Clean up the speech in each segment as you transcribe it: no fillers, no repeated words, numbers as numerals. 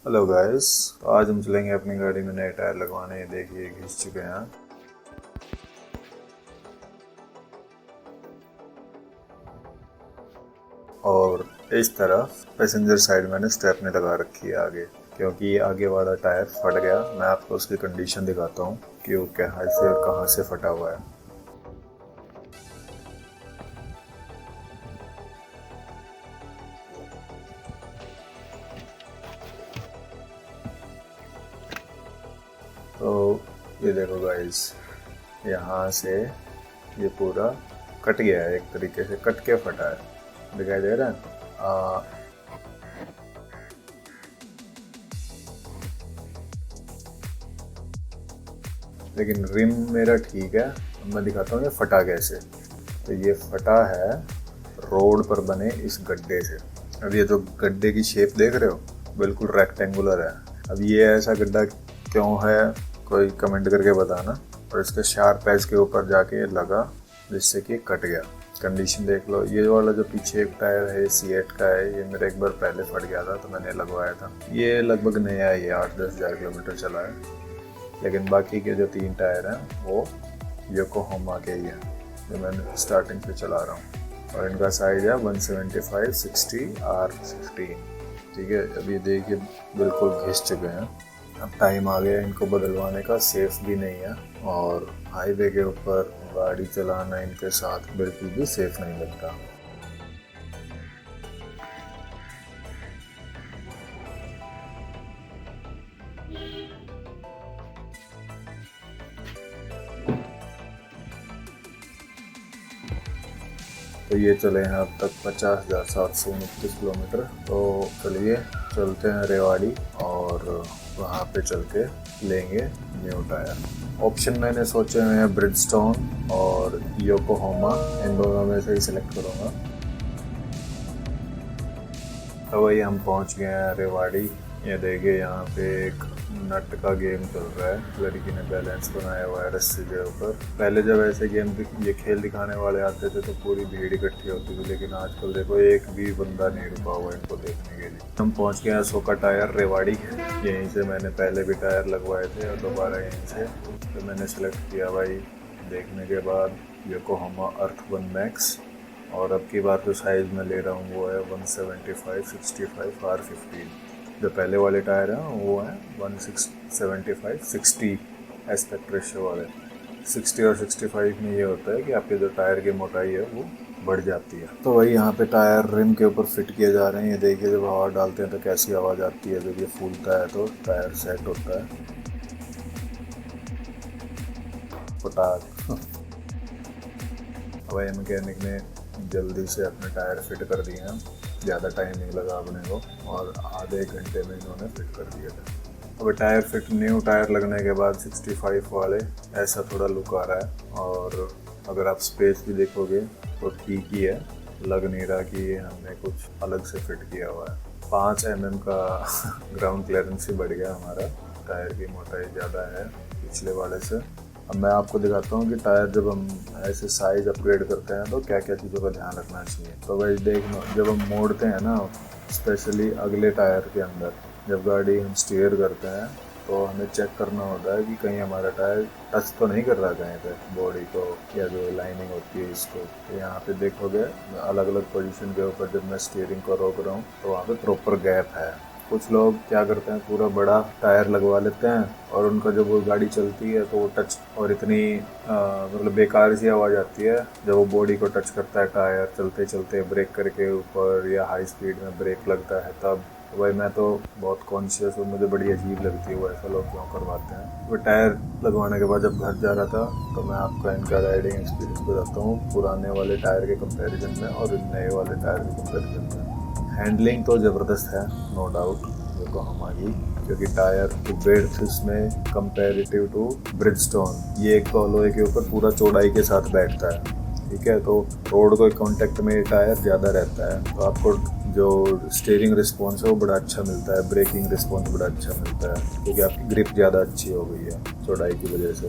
Hello guys, तो आज हम चलेंगे अपनी गाड़ी में नए टायर लगवाने। देखिए घिस चुके हैं। और इस तरफ पैसेंजर साइड मैंने स्टेपनी लगा रखी है आगे, क्योंकि आगे वाला टायर फट गया। मैं आपको उसकी कंडीशन दिखाता हूँ कि वो कहाँ से और कहाँ से फटा हुआ है। तो ये देखो गाइस, यहाँ से ये पूरा कट गया है, एक तरीके से कट के फटा है। दिखाई दे रहा है? लेकिन रिम मेरा ठीक है। मैं दिखाता हूँ ये फटा कैसे। तो ये फटा है रोड पर बने इस गड्ढे से। अब ये जो गड्ढे की शेप देख रहे हो, बिल्कुल रेक्टेंगुलर है। अब ये ऐसा गड्ढा क्यों है, कोई कमेंट करके बताना। और इसके शार्प एज के ऊपर जाके लगा, जिससे कि कट गया। कंडीशन देख लो। ये वाला जो पीछे एक टायर है C8 का है, ये मेरा एक बार पहले फट गया था तो मैंने लगवाया था। ये लगभग नया ही है, 8-10 हज़ार किलोमीटर चला है। लेकिन बाकी के जो 3 टायर हैं वो योकोहामा के ही हैं, जो मैं स्टार्टिंग से चला रहा हूँ। और इनका साइज है 175/60R15। ठीक है। अब ये देखिए बिल्कुल घिस चुके हैं। अब टाइम आ गया इनको बदलवाने का। सेफ भी नहीं है, और हाईवे के ऊपर गाड़ी चलाना इनके साथ बिल्कुल भी सेफ नहीं लगता। तो ये चले हैं अब तक 50,729 किलोमीटर। तो चलिए चलते हैं रेवाड़ी, और वहाँ पे चल के लेंगे न्यू टायर। ऑप्शन मैंने सोचे हुए हैं ब्रिजस्टोन और योकोहामा, इन दोनों में से ही सिलेक्ट करूँगा। तो वही हम पहुँच गए हैं रेवाड़ी। ये देखिए यहाँ पे एक नट का गेम चल रहा है। लड़की ने बैलेंस बनाया हुआ है रस्सी के ऊपर। पहले जब ऐसे गेम ये खेल दिखाने वाले आते थे तो पूरी भीड़ इकट्ठी होती थी, लेकिन आजकल देखो एक भी बंदा नहीं रुका हुआ इनको देखने के लिए। हम पहुंच गए हैं सोका टायर रेवाड़ी। यहीं से मैंने पहले भी टायर लगवाए थे और दोबारा यहीं से तो मैंने सेलेक्ट किया भाई। देखने के बाद योकोहामा अर्थ 1 मैक्स, और अब की बार जो साइज़ मैं ले रहा हूँ वो है 175/65R15। जो पहले वाले टायर हैं वो हैं 175/60 एस्पेक्ट रेशियो वाले। 60 और 65 में ये होता है कि आपके जो टायर की मोटाई है वो बढ़ जाती है। तो वही यहाँ पे टायर रिम के ऊपर फिट किए जा रहे हैं। ये देखिए जब हवा डालते हैं तो कैसी आवाज़ आती है। जब ये फूलता है तो टायर सेट होता है। फटाक। वही मैकेनिक ने जल्दी से अपने टायर फिट कर दिए हैं। ज़्यादा टाइम नहीं लगा अपने को, और आधे घंटे में इन्होंने फिट कर दिया था। अब टायर फिट, न्यू टायर लगने के बाद 65 वाले ऐसा थोड़ा लुक आ रहा है। और अगर आप स्पेस भी देखोगे तो ठीक ही है, लग नहीं रहा कि ये हमने कुछ अलग से फिट किया हुआ है। 5 mm का ग्राउंड क्लियरेंस ही बढ़ गया हमारा। टायर की मोटाई ज़्यादा है पिछले वाले से। अब मैं आपको दिखाता हूँ कि टायर जब हम ऐसे साइज़ अपग्रेड करते हैं तो क्या क्या चीज़ों का ध्यान रखना चाहिए। तो भाई देखना, जब हम मोड़ते हैं ना, स्पेशली अगले टायर के अंदर जब गाड़ी हम स्टीयर करते हैं, तो हमें चेक करना होता है कि कहीं हमारा टायर टच तो नहीं कर रहा कहीं पे बॉडी को, या जो लाइनिंग होती है इसको। तो यहाँ पे देखोगे अलग अलग पोजीशन के ऊपर जब मैं स्टीयरिंग को रोक रहा हूँ तो वहाँ पे प्रॉपर गैप है। कुछ लोग क्या करते हैं, पूरा बड़ा टायर लगवा लेते हैं और उनका जब वो गाड़ी चलती है तो वो टच, और इतनी मतलब बेकार सी आवाज़ आती है जब वो बॉडी को टच करता है टायर चलते चलते, ब्रेक करके ऊपर या हाई स्पीड में ब्रेक लगता है तब। भाई मैं तो बहुत कॉन्शियस हूँ, मुझे बड़ी अजीब लगती है वो ऐसा लोग क्यों करवाते हैं। वो टायर लगवाने के बाद जब घर जा रहा था तो मैं आपको इनका राइडिंग एक्सपीरियंस बताता हूँ पुराने वाले टायर के कंपैरिजन में और नए वाले टायर के कंपैरिजन में। हैंडलिंग तो ज़बरदस्त है, नो डाउट, योकोहामा की, क्योंकि टायर की ब्रेड्थ इसमें कंपैरेटिव टू ब्रिजस्टोन, ये एक तो लोहे के ऊपर पूरा चौड़ाई के साथ बैठता है। ठीक है, तो रोड के कांटेक्ट में टायर ज़्यादा रहता है, तो आपको जो स्टीयरिंग रिस्पॉन्स है वो बड़ा अच्छा मिलता है, ब्रेकिंग रिस्पॉन्स बड़ा अच्छा मिलता है, क्योंकि आपकी ग्रिप ज़्यादा अच्छी हो गई है चौड़ाई की वजह से।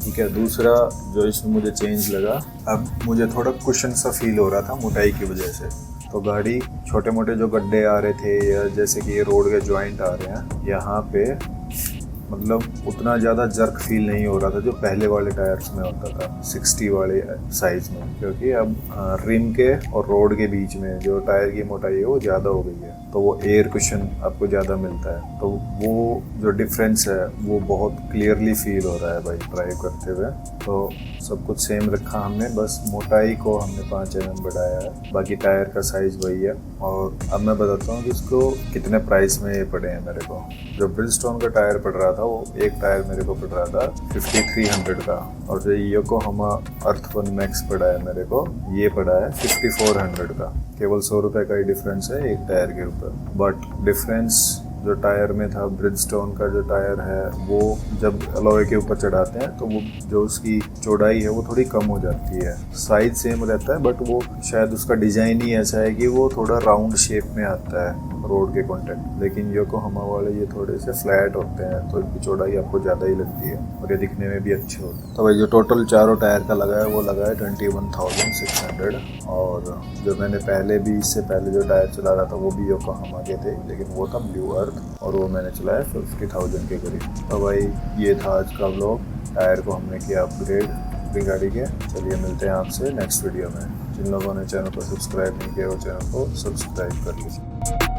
ठीक है, दूसरा जो इसमें मुझे चेंज लगा, अब मुझे थोड़ा कुशन सा फील हो रहा था मोटाई की वजह से। तो गाड़ी छोटे मोटे जो गड्ढे आ रहे थे या जैसे कि ये रोड के जॉइंट आ रहे हैं, यहाँ पे मतलब उतना ज़्यादा जर्क फील नहीं हो रहा था जो पहले वाले टायर्स में होता था 60 वाले साइज में, क्योंकि अब रिम के और रोड के बीच में जो टायर की मोटाई है वो ज़्यादा हो गई है, तो वो एयर कुशन आपको ज़्यादा मिलता है। तो वो जो डिफरेंस है वो बहुत क्लियरली फील हो रहा है भाई ड्राइव करते हुए। तो सब कुछ सेम रखा हमने, बस मोटाई को हमने 5 mm बढ़ाया है, बाकी टायर का साइज़ वही है। और अब मैं बताता हूँ कि इसको कितने प्राइस में ये पड़े हैं मेरे को। जो ब्रिजस्टोन का टायर पड़ रहा था वो एक टायर मेरे को पड़ रहा था 5300 का, और जो योकोहामा अर्थ1 मैक्स पड़ा है मेरे को ये पड़ा है 5400 का। केवल 100 रुपये का ही डिफरेंस है एक टायर के ऊपर। बट डिफरेंस जो टायर में था, ब्रिजस्टोन का जो टायर है वो जब अलॉय के ऊपर चढ़ाते हैं तो वो जो उसकी चौड़ाई है वो थोड़ी कम हो जाती है। साइज सेम रहता है बट वो शायद उसका डिज़ाइन ही ऐसा है कि वो थोड़ा राउंड शेप में आता है रोड के कॉन्टेक्ट, लेकिन योकोहामा वाले ये थोड़े से फ्लैट होते हैं तो इनकी चौड़ाई आपको ज़्यादा ही लगती है और ये दिखने में भी अच्छे होते हैं। तो भाई जो टोटल चारों टायर का लगा है वो लगा है 21,600, और जो मैंने पहले भी इससे पहले जो टायर चला रहा था वो भी योकोहामा के थे, लेकिन वो था ब्लू अर्थ और वो मैंने चलाया 50,000 के करीब। तो भाई ये था आज का व्लॉग, टायर को हमने किया अपग्रेड अपनी गाड़ी के। चलिए मिलते हैं आपसे नेक्स्ट वीडियो में। जिन लोगों ने चैनल को सब्सक्राइब नहीं किया वो चैनल को सब्सक्राइब कर लीजिए।